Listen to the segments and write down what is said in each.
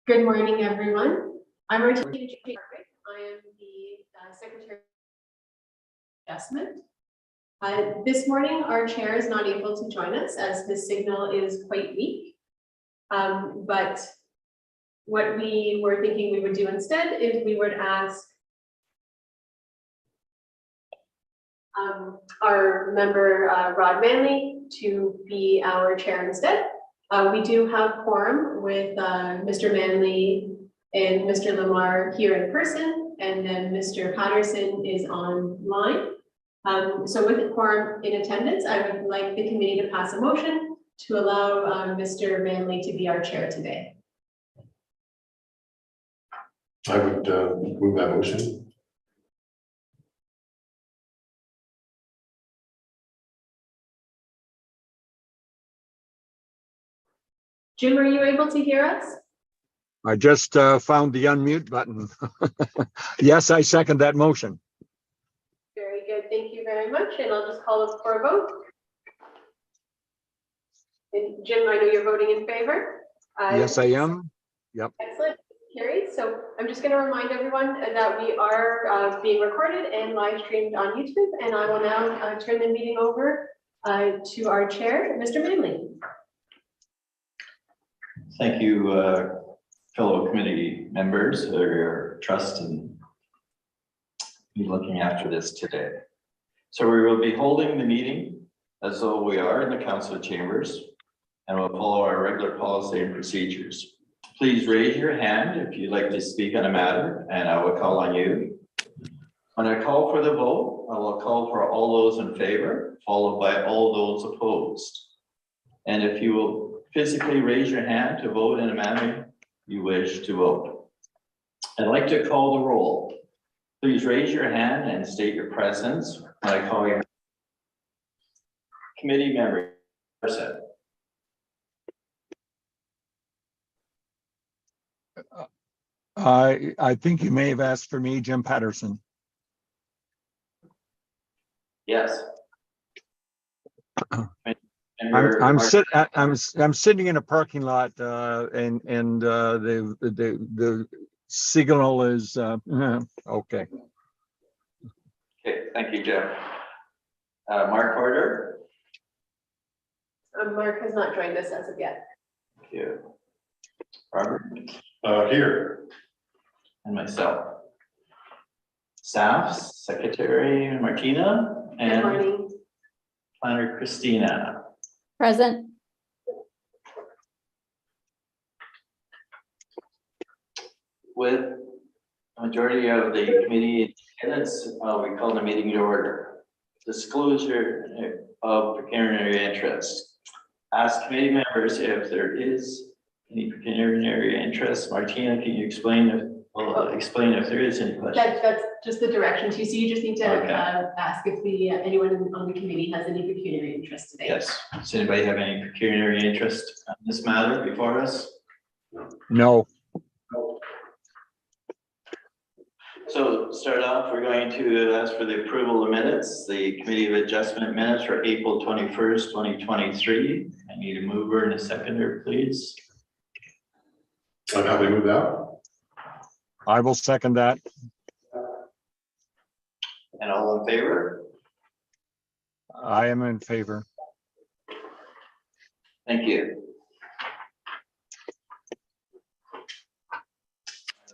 Good morning, everyone. I'm Martina J. I am the Secretary of Adjustment. This morning, our chair is not able to join us as his signal is quite weak. But what we were thinking we would do instead is we would ask our member Rod Manley to be our chair instead. We do have quorum with Mr. Manley and Mr. Lamar here in person, and then Mr. Patterson is online. So with the quorum in attendance, I would like the committee to pass a motion to allow Mr. Manley to be our chair today. I would move that motion. Jim, are you able to hear us? I just found the unmute button. Yes, I second that motion. Very good. Thank you very much. And I'll just call it for a vote. And Jim, I know you're voting in favor. Yes, I am. Yep. Excellent. Carried. So I'm just going to remind everyone that we are being recorded and live streamed on YouTube. And I will now turn the meeting over to our chair, Mr. Manley. Thank you, fellow committee members, for your trust in me looking after this today. So we will be holding the meeting as though we are in the council chambers, and we'll follow our regular policy and procedures. Please raise your hand if you'd like to speak on a matter, and I will call on you. When I call for the vote, I will call for all those in favor, followed by all those opposed. And if you will physically raise your hand to vote in a manner you wish to vote. I'd like to call the roll. Please raise your hand and state your presence when I call your committee member. I think you may have asked for me, Jim Patterson. Yes. I'm sitting in a parking lot, and the signal is okay. Okay, thank you, Jeff. Mark Porter. Mark has not joined us as of yet. Thank you. Robert. Here. And myself. Staff, Secretary Martina, Good and morning. Planner Christina. Present. With a majority of the committee attendance, we call the meeting to order. Disclosure of pecuniary interest. Ask committee members if there is any pecuniary interest. Martina, can you explain if there is any question? That's just the directions you see. You just need to Okay. ask if anyone on the committee has any pecuniary interest today. Yes. Does anybody have any pecuniary interest on this matter before us? No. So start off, we're going to ask for the approval of minutes, the Committee of Adjustment minutes for April 21st, 2023. I need a mover and a seconder, please. I'm happy to move that. I will second that. And all in favor? I am in favor. Thank you.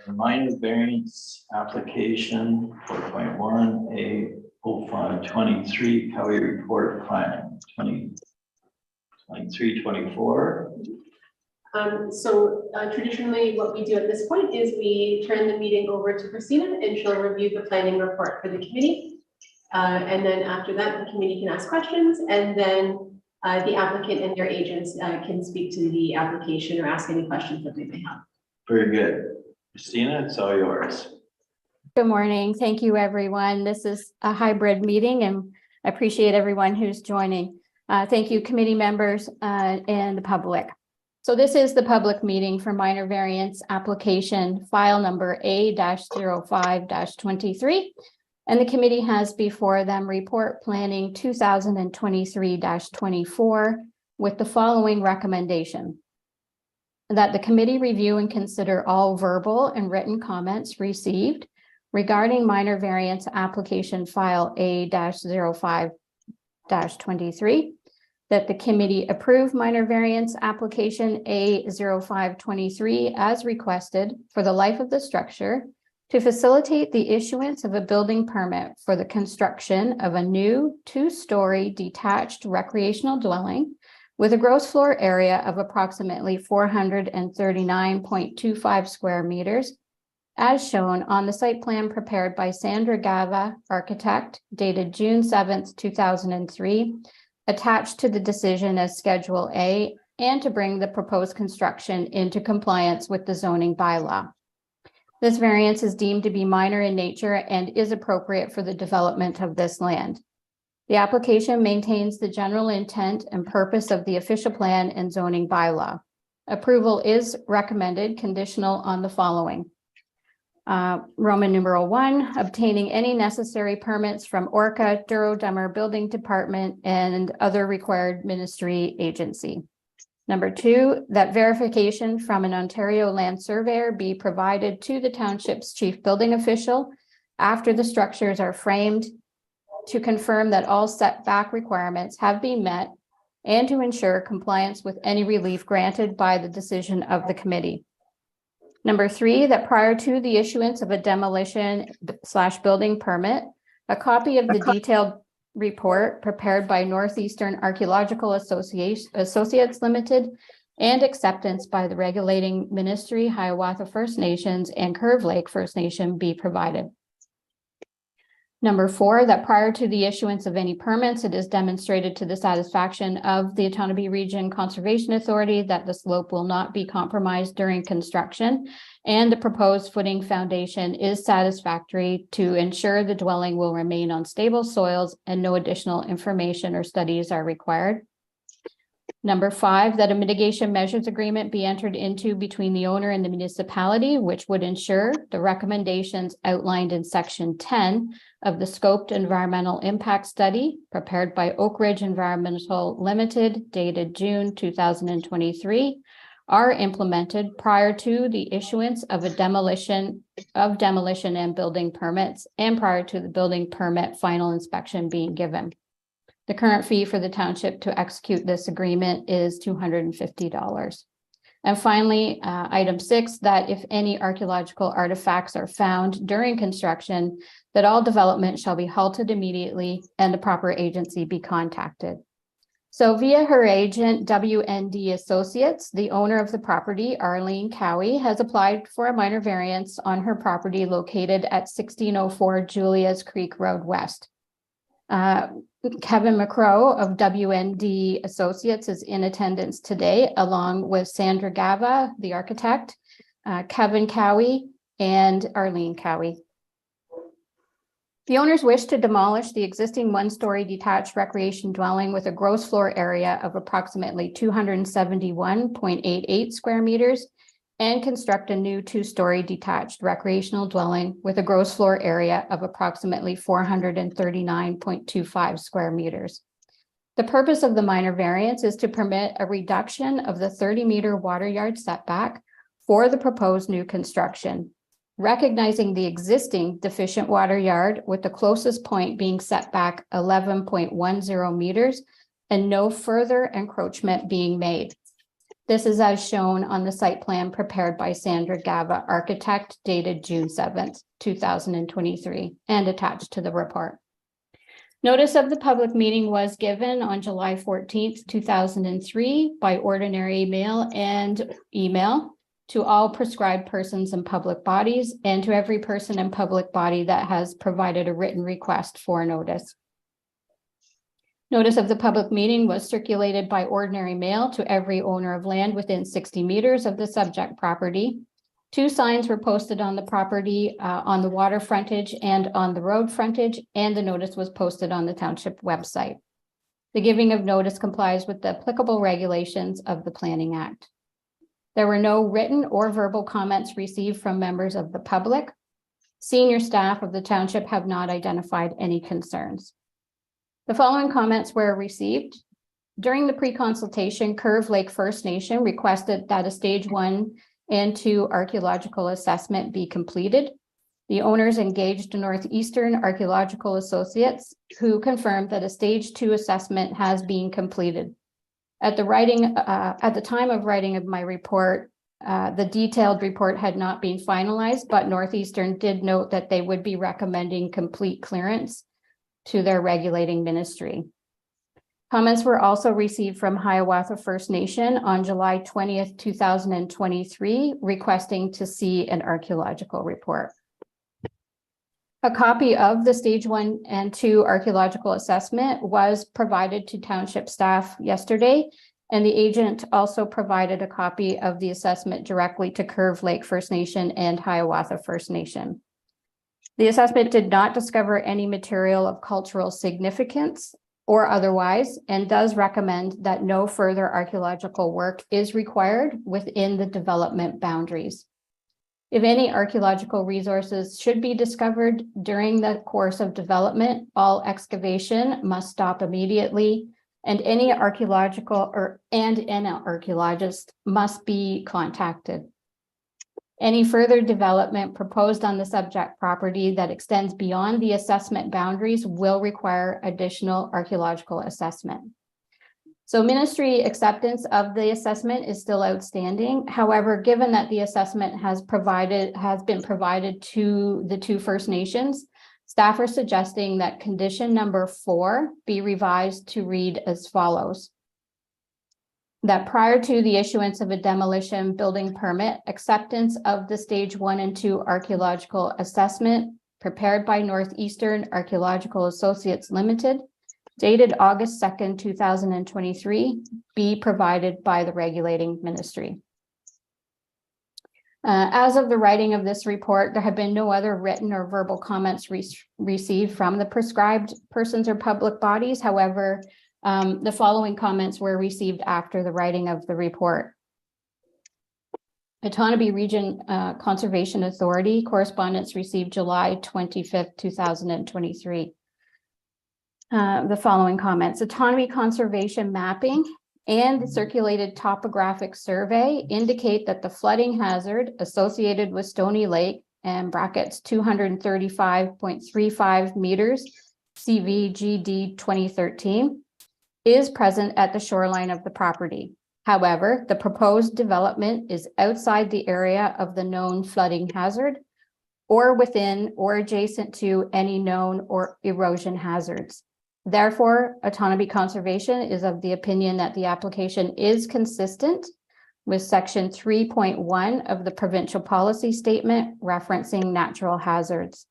Minor variance application 4.1 A0523 County Report Planning 2023-24. So traditionally what we do at this point is we turn the meeting over to Christina and she'll review the planning report for the committee. And then after that, the committee can ask questions, and then the applicant and their agents can speak to the application or ask any questions that they may have. Very good. Christina, it's all yours. Good morning. Thank you, everyone. This is a hybrid meeting and I appreciate everyone who's joining. Thank you, committee members and the public. So this is the public meeting for minor variance application file number A-05-23. And the committee has before them report planning 2023-24 with the following recommendation. that the committee review and consider all verbal and written comments received regarding minor variance application file A-05-23, that the committee approve minor variance application A-05-23 as requested for the life of the structure to facilitate the issuance of a building permit for the construction of a new 2-story detached recreational dwelling with a gross floor area of approximately 439.25 square meters, as shown on the site plan prepared by Sandra Gava, architect, dated June 7th, 2003, attached to the decision as Schedule A, and to bring the proposed construction into compliance with the zoning bylaw. This variance is deemed to be minor in nature and is appropriate for the development of this land. The application maintains the general intent and purpose of the official plan and zoning bylaw. Approval is recommended conditional on the following. Roman numeral 1, obtaining any necessary permits from ORCA, Douro-Dummer Building Department, and other required ministry agency. Number 2, that verification from an Ontario land surveyor be provided to the township's chief building official after the structures are framed to confirm that all setback requirements have been met and to ensure compliance with any relief granted by the decision of the committee. Number 3, that prior to the issuance of a demolition/building permit, a copy of the detailed report prepared by Northeastern Archaeological Associates Limited and acceptance by the regulating ministry, Hiawatha First Nations and Curve Lake First Nation be provided. Number 4, that prior to the issuance of any permits, it is demonstrated to the satisfaction of the Otonabee Region Conservation Authority that the slope will not be compromised during construction and the proposed footing foundation is satisfactory to ensure the dwelling will remain on stable soils and no additional information or studies are required. Number 5, that a mitigation measures agreement be entered into between the owner and the municipality, which would ensure the recommendations outlined in section 10 of the scoped environmental impact study prepared by Oak Ridge Environmental Limited, dated June 2023, are implemented prior to the issuance of a demolition and building permits and prior to the building permit final inspection being given. The current fee for the township to execute this agreement is $250. And finally, item 6, that if any archaeological artifacts are found during construction, that all development shall be halted immediately and the proper agency be contacted. So via her agent, WND Associates, the owner of the property, Arlene Cowie, has applied for a minor variance on her property located at 1604 Julia's Creek Road West. Kevin McCrow of WND Associates is in attendance today, along with Sandra Gava, the architect, Kevin Cowie, and Arlene Cowie. The owners wish to demolish the existing 1-story detached recreation dwelling with a gross floor area of approximately 271.88 square meters and construct a new 2-story detached recreational dwelling with a gross floor area of approximately 439.25 square meters. The purpose of the minor variance is to permit a reduction of the 30-meter water yard setback for the proposed new construction, recognizing the existing deficient water yard with the closest point being set back 11.10 meters and no further encroachment being made. This is as shown on the site plan prepared by Sandra Gava, architect, dated June 7th, 2023, and attached to the report. Notice of the public meeting was given on July 14th, 2003 by ordinary mail and email to all prescribed persons and public bodies and to every person and public body that has provided a written request for notice. Notice of the public meeting was circulated by ordinary mail to every owner of land within 60 meters of the subject property. 2 signs were posted on the property on the water frontage and on the road frontage, and the notice was posted on the township website. The giving of notice complies with the applicable regulations of the Planning Act. There were no written or verbal comments received from members of the public. Senior staff of the township have not identified any concerns. The following comments were received During the pre-consultation, Curve Lake First Nation requested that a stage 1 and 2 archaeological assessment be completed. The owners engaged Northeastern Archaeological Associates, who confirmed that a stage 2 assessment has been completed. At the time of writing of my report, the detailed report had not been finalized, but Northeastern did note that they would be recommending complete clearance to their regulating ministry. Comments were also received from Hiawatha First Nation on July 20th, 2023, requesting to see an archaeological report. A copy of the stage 1 and 2 archaeological assessment was provided to township staff yesterday, and the agent also provided a copy of the assessment directly to Curve Lake First Nation and Hiawatha First Nation. The assessment did not discover any material of cultural significance or otherwise, and does recommend that no further archaeological work is required within the development boundaries. If any archaeological resources should be discovered during the course of development, all excavation must stop immediately, and any archaeologist must be contacted. Any further development proposed on the subject property that extends beyond the assessment boundaries will require additional archaeological assessment. So ministry acceptance of the assessment is still outstanding. However, given that the assessment has been provided to the 2 First Nations, staff are suggesting that condition number 4 be revised to read as follows. That prior to the issuance of a demolition building permit, acceptance of the stage 1 and 2 archaeological assessment prepared by Northeastern Archaeological Associates Limited, dated August 2nd, 2023, be provided by the regulating ministry. As of the writing of this report, there have been no other written or verbal comments received from the prescribed persons or public bodies. However, the following comments were received after the writing of the report. Otonabee Region Conservation Authority correspondence received July 25th, 2023. The following comments: autonomy conservation mapping and the circulated topographic survey indicate that the flooding hazard associated with Stony Lake and brackets 235.35 meters CVGD 2013 is present at the shoreline of the property. However, the proposed development is outside the area of the known flooding hazard or within or adjacent to any known or erosion hazards. Therefore, Autonomy Conservation is of the opinion that the application is consistent with section 3.1 of the provincial policy statement referencing natural hazards.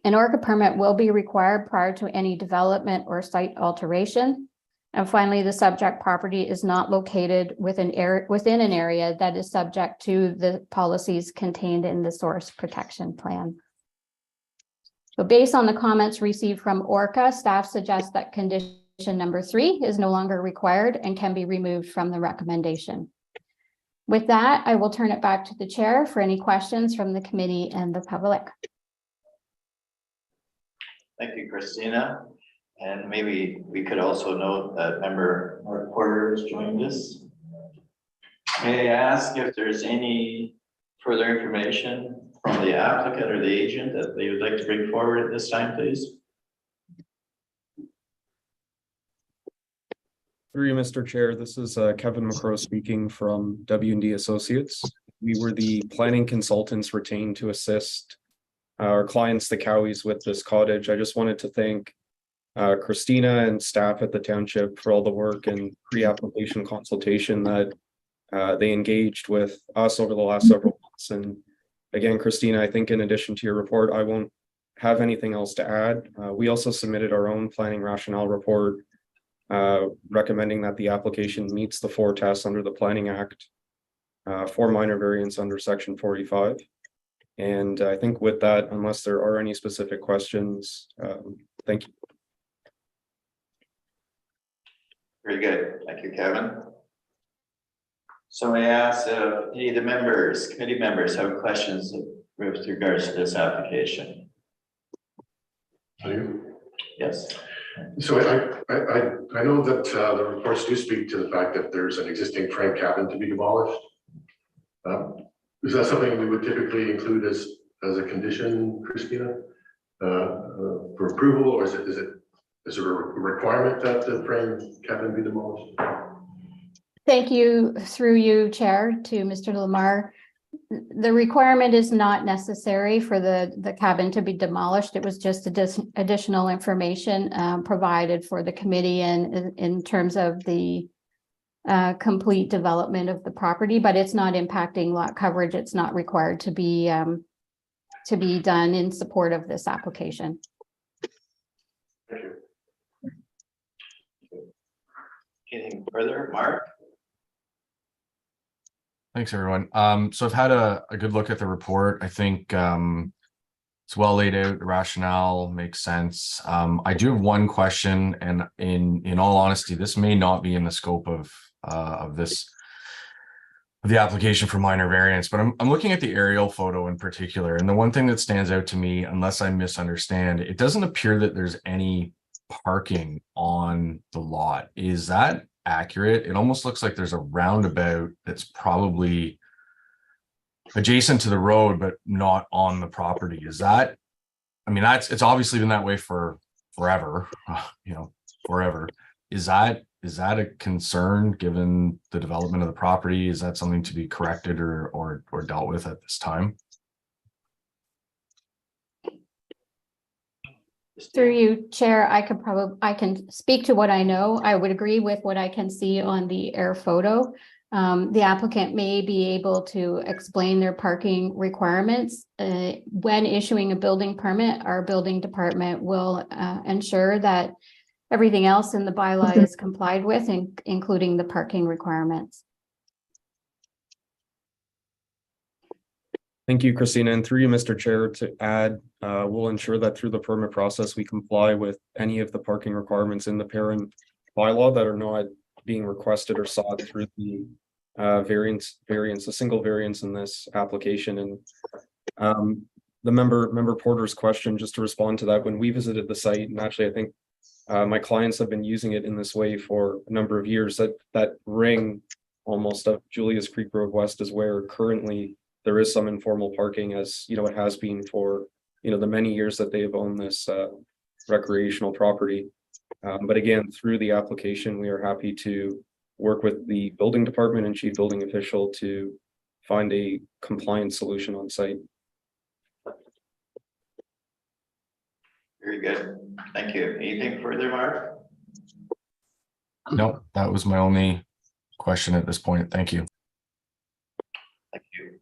An ORCA permit will be required prior to any development or site alteration. And finally, the subject property is not located within an area that is subject to the policies contained in the source protection plan. So based on the comments received from ORCA, staff suggests that condition number 3 is no longer required and can be removed from the recommendation. With that, I will turn it back to the chair for any questions from the committee and the public. Thank you, Christina. And maybe we could also note that member Mark Porter has joined us. May I ask if there's any further information from the applicant or the agent that they would like to bring forward at this time, please? Through you, Mr. Chair, this is Kevin McCrow speaking from W&D Associates. We were the planning consultants retained to assist our clients, the Cowies, with this cottage. I just wanted to thank Christina and staff at the township for all the work and pre-application consultation that they engaged with us over the last several months. And again, Christina, I think in addition to your report, I won't have anything else to add. We also submitted our own planning rationale report recommending that the application meets the 4 tests under the Planning Act for minor variance under section 45. And I think with that, unless there are any specific questions, thank you. Very good. Thank you, Kevin. So I ask if any of the members, committee members, have questions with regards to this application. I do. Yes. So I know that the reports do speak to the fact that there's an existing frame cabin to be demolished. Is that something we would typically include as a condition, Christina, for approval, or is it a requirement that the frame cabin be demolished? Thank you, through you, Chair, to Mr. Lamar. The requirement is not necessary for the cabin to be demolished. It was just additional information provided for the committee and in terms of the complete development of the property, but it's not impacting lot coverage. It's not required to be done in support of this application. Thank you. Anything further, Mark? Thanks, everyone. So I've had a good look at the report. I think it's well laid out. The rationale makes sense. I do have one question, and in all honesty, this may not be in the scope of the application for minor variance, but I'm looking at the aerial photo in particular, and the one thing that stands out to me, unless I misunderstand, it doesn't appear that there's any parking on the lot. Is that accurate? It almost looks like there's a roundabout that's probably adjacent to the road but not on the property. Is that, I mean, it's obviously been that way for forever, forever. Is that a concern given the development of the property? Is that something to be corrected or dealt with at this time? Through you, Chair, I can speak to what I know. I would agree with what I can see on the air photo. The applicant may be able to explain their parking requirements. When issuing a building permit, our building department will ensure that everything else in the bylaw is complied with, including the parking requirements. Thank you, Christina, and through you, Mr. Chair, to add, we'll ensure that through the permit process, we comply with any of the parking requirements in the parent bylaw that are not being requested or sought through the a single variance in this application. And the member Porter's question, just to respond to that, when we visited the site, and actually I think my clients have been using it in this way for a number of years, that ring almost of Julius Creek Road West is where currently there is some informal parking, as you know, it has been for the many years that they've owned this recreational property. But again, through the application, we are happy to work with the building department and chief building official to find a compliant solution on site. Very good. Thank you. Anything further, Mark? No, that was my only question at this point. Thank you. Thank you.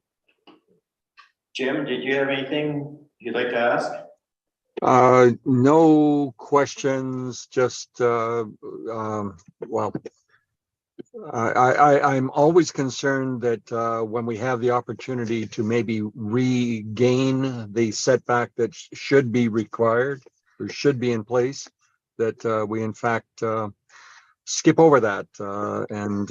Jim, did you have anything you'd like to ask? No questions, just, I'm always concerned that when we have the opportunity to maybe regain the setback that should be required or should be in place, that we in fact skip over that and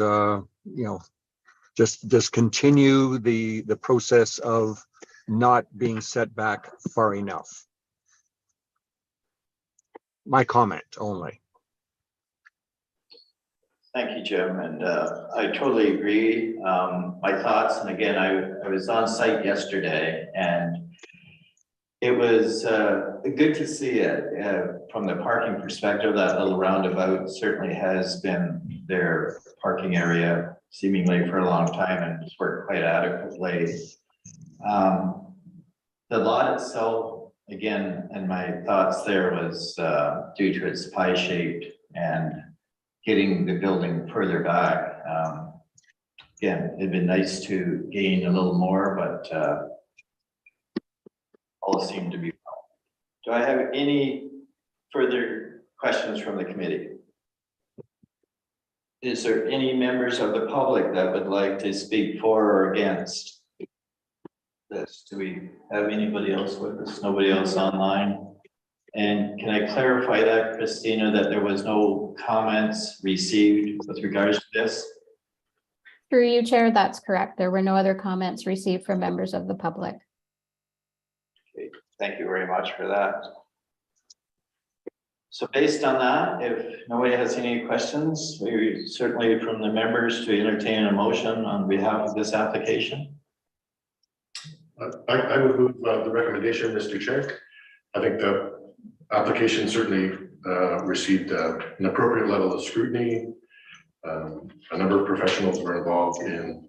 just continue the process of not being set back far enough. My comment only. Thank you, Jim, and I totally agree. My thoughts, and again, I was on site yesterday, and it was good to see it from the parking perspective. That little roundabout certainly has been their parking area seemingly for a long time, and it's worked quite adequately. The lot itself, again, and my thoughts there was due to its pie shaped and getting the building further back. Again, it'd been nice to gain a little more, but all seemed to be well. Do I have any further questions from the committee? Is there any members of the public that would like to speak for or against this? Do we have anybody else with us? Nobody else online? And can I clarify that, Christina, that there was no comments received with regards to this? Through you, Chair, that's correct. There were no other comments received from members of the public. Okay, thank you very much for that. So based on that, if nobody has any questions, we certainly from the members to entertain a motion on behalf of this application. I would move the recommendation, Mr. Chair. I think the application certainly received an appropriate level of scrutiny. A number of professionals were involved in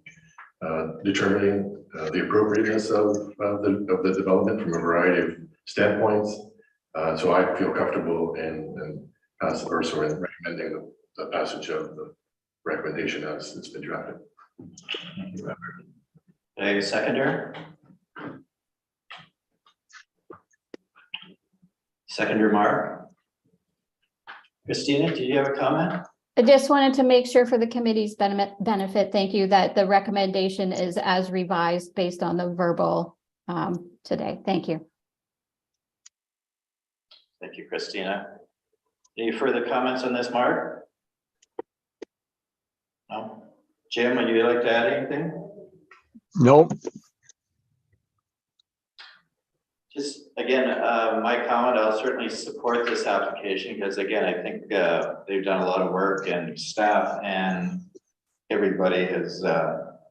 determining the appropriateness of the development from a variety of standpoints. So I feel comfortable in recommending the passage of the recommendation as it's been drafted. A seconder? Seconder Mark? Christina, did you have a comment? I just wanted to make sure for the committee's benefit, thank you, that the recommendation is as revised based on the verbal today. Thank you. Thank you, Christina. Any further comments on this, Mark? No? Jim, would you like to add anything? Nope. Just again, my comment, I'll certainly support this application because again, I think they've done a lot of work and staff and everybody has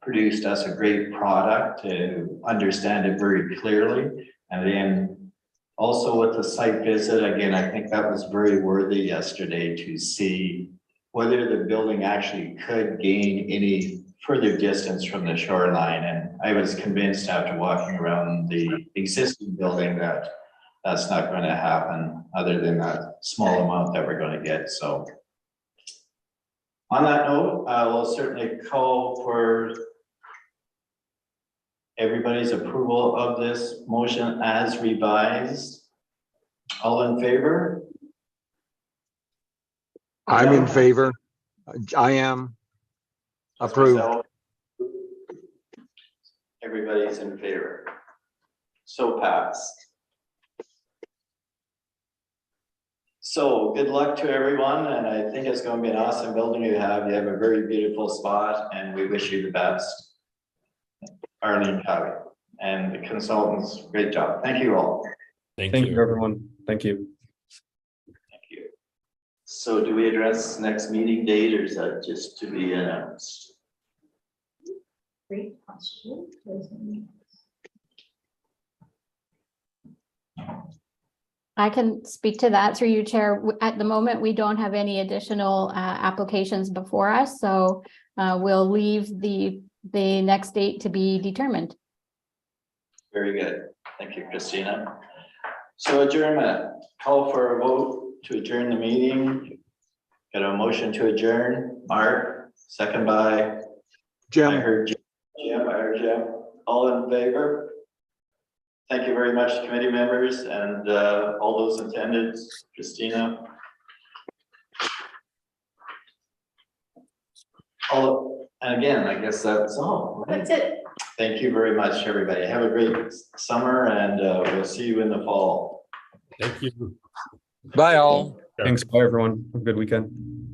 produced us a great product to understand it very clearly. And then also with the site visit, again, I think that was very worthy yesterday to see whether the building actually could gain any further distance from the shoreline. And I was convinced after walking around the existing building that that's not going to happen other than that small amount that we're going to get. So on that note, I will certainly call for everybody's approval of this motion as revised. All in favor? I'm in favor. I am. Approved. Everybody's in favor. So passed. So good luck to everyone, and I think it's going to be an awesome building you have. You have a very beautiful spot, and we wish you the best. Arlene Cowie and the consultants, great job. Thank you all. Thank you, everyone. Thank you. Thank you. So do we address next meeting date, or is that just to be announced? Great question. I can speak to that through you, Chair. At the moment, we don't have any additional applications before us, so we'll leave the next date to be determined. Very good. Thank you, Christina. So adjournment, call for a vote to adjourn the meeting. Got a motion to adjourn. Mark, second by, I Jim, heard Jim. I heard Jim. All in favor? Thank you very much, committee members and all those attended. Christina. And again, I guess that's all. Right? That's it. Thank you very much, everybody. Have a great summer and we'll see you in the fall. Thank you. bye all. Thanks. Bye, everyone. Have a good weekend.